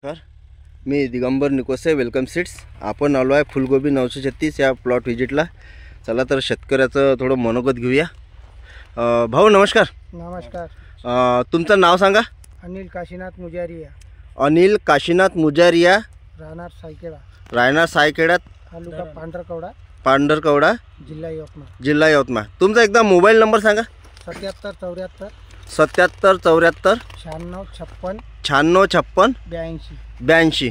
नमस्कार, मी Digambar Nikose, welcome seeds. आपण आलो आहे फुलगोबी 936 या प्लॉट व्हिजिटला. चला तर शेतकऱ्याचं थोडं मनोगत घेऊया. भाऊ नमस्कार. नमस्कार. तुमचं नाव सांगा. अनिल काशीनाथ मुजारिया. अनिल काशीनाथ मुजारिया, राहणार सायखेडा, राहणार सायखेड्यात, तालुका पांढरकवडा, पांढरकवडा, जिल्हा यवतमाळ. जिल्हा यवतमाळ. तुमचा एकदा मोबाईल नंबर सांगा. 77 74 74 96 56 96 56 82. 82.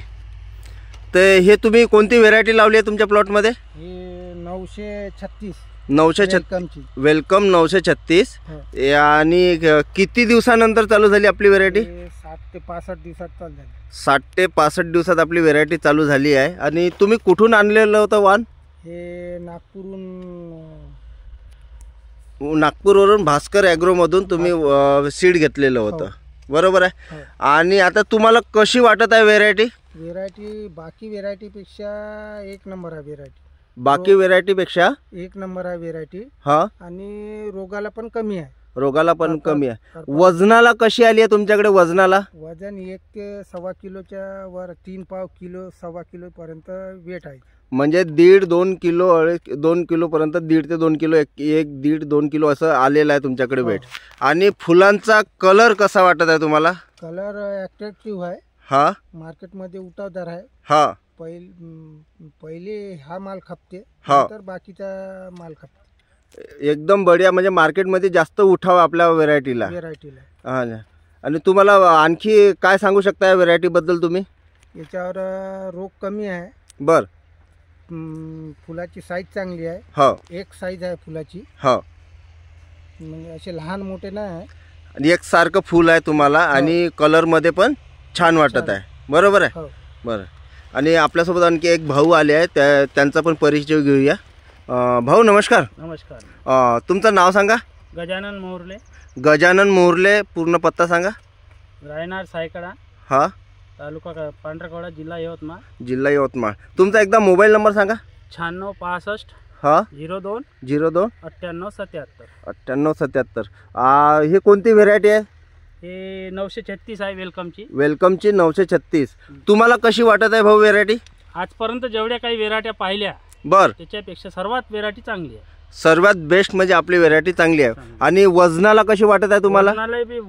तर हे तुम्ही कोणती व्हेरायटी लावली आहे तुमच्या प्लॉटमध्ये? हे 936 936 वेलकम 936. हो. आणि किती दिवसानंतर चालू झाली आपली व्हेरायटी? 60 ते 65 दिवसात चालू झाली. 60 ते 65 दिवसात आपली व्हेरायटी चालू झाली आहे. आणि तुम्ही कुठून आणलेलं होतं वाण? हे नागपूरवरून भास्कर ॲग्रोमधून तुम्ही सीड घेतलेलं होतं, बरोबर आहे. हो. आणि आता तुम्हाला कशी वाटत आहे व्हेरायटी? बाकी व्हेरायटीपेक्षा एक नंबर आहे व्हेरायटी. बाकी व्हेरायटीपेक्षा एक नंबर आहे व्हेरायटी. हा. आणि रोगाला पण कमी आहे. रोगाला पण कमी आहे. वजनाला कशी आली आहे तुमच्याकडे? वजनाला वजन 1 ते 1.25 किलोच्या वर, 3 पाव किलो 1.25 किलो पर्यंत वेट आहे. म्हणजे 1.5-2 किलो 2 किलो पर्यंत 1.5 ते 2 किलो 1.5-2 किलो असं आलेलं आहे तुमच्याकडे वेट. आणि फुलांचा कलर कसा वाटत आहे तुम्हाला? कलर अट्रॅक्टिव्ह आहे. हा. मार्केटमध्ये उठावदार आहे. हा. पहिले हा माल खपते, हा. तर बाकीचा माल खपते. एकदम बढिया. म्हणजे मार्केटमध्ये जास्त उठाव आपल्या व्हेरायटीला. हा. आणि तुम्हाला आणखी काय सांगू शकता या व्हेरायटीबद्दल तुम्ही? याच्यावर रोग कमी आहे. बर. फुलाची साईज चांगली आहे. हो. एक साईज आहे फुलाची. हो. म्हणजे असे लहान मोठे नाही आहे. आणि एक सारखं फुल आहे तुम्हाला. आणि कलरमध्ये पण छान वाटत आहे, बरोबर आहे. बरं. आणि आपल्यासोबत आणखी एक भाऊ आले आहेत, त्यांचा पण परिचय घेऊया. भाऊ नमस्कार. नमस्कार. तुमचं नाव सांगा. गजानन मोहर्ले. गजानन मोहर्ले. पूर्ण पत्ता सांगा. राहणार सायखेडा. हा. तालुका पांढरकवडा, जिल्हा यवतमाळ. जिल्हा यवतमाळ. तुमचा एकदा मोबाईल नंबर सांगा. 96 65 हा 02 02 98 77. 98 77. हे कोणती व्हेरायटी आहे? हे 936 आहे वेलकमची. वेलकमची 936. तुम्हाला कशी वाटत आहे भाऊ व्हेरायटी? आजपर्यंत जेवढ्या काही व्हेरायट्या पाहिल्या, बर, त्याच्यापेक्षा सर्वात व्हेरायटी चांगली आहे. सर्वात बेस्ट म्हणजे आपली व्हेरायटी चांगली आहे. आणि वजनाला कशी वाटत आहे तुम्हाला?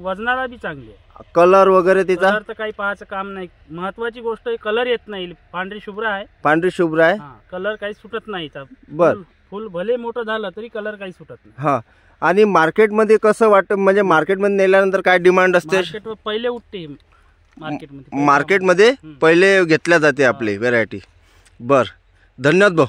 वजनाला बी चांगली आहे. कलर वगैरे तिचा? तर काही पाहायचं काम नाही. महत्वाची गोष्ट कलर येत नाही. पांढरी शुभ्र आहे. पांढरी शुभ्र आहे. कलर काही सुटत नाही. बर. फुल भले मोठं झालं तरी कलर काही सुटत नाही. हा. आणि मार्केटमध्ये कसं वाटतं? म्हणजे मार्केटमध्ये नेल्यानंतर काय डिमांड असते? पहिले उठते मार्केटमध्ये पहिले घेतल्या जाते आपली व्हेरायटी. बर, धन्यवाद भाऊ.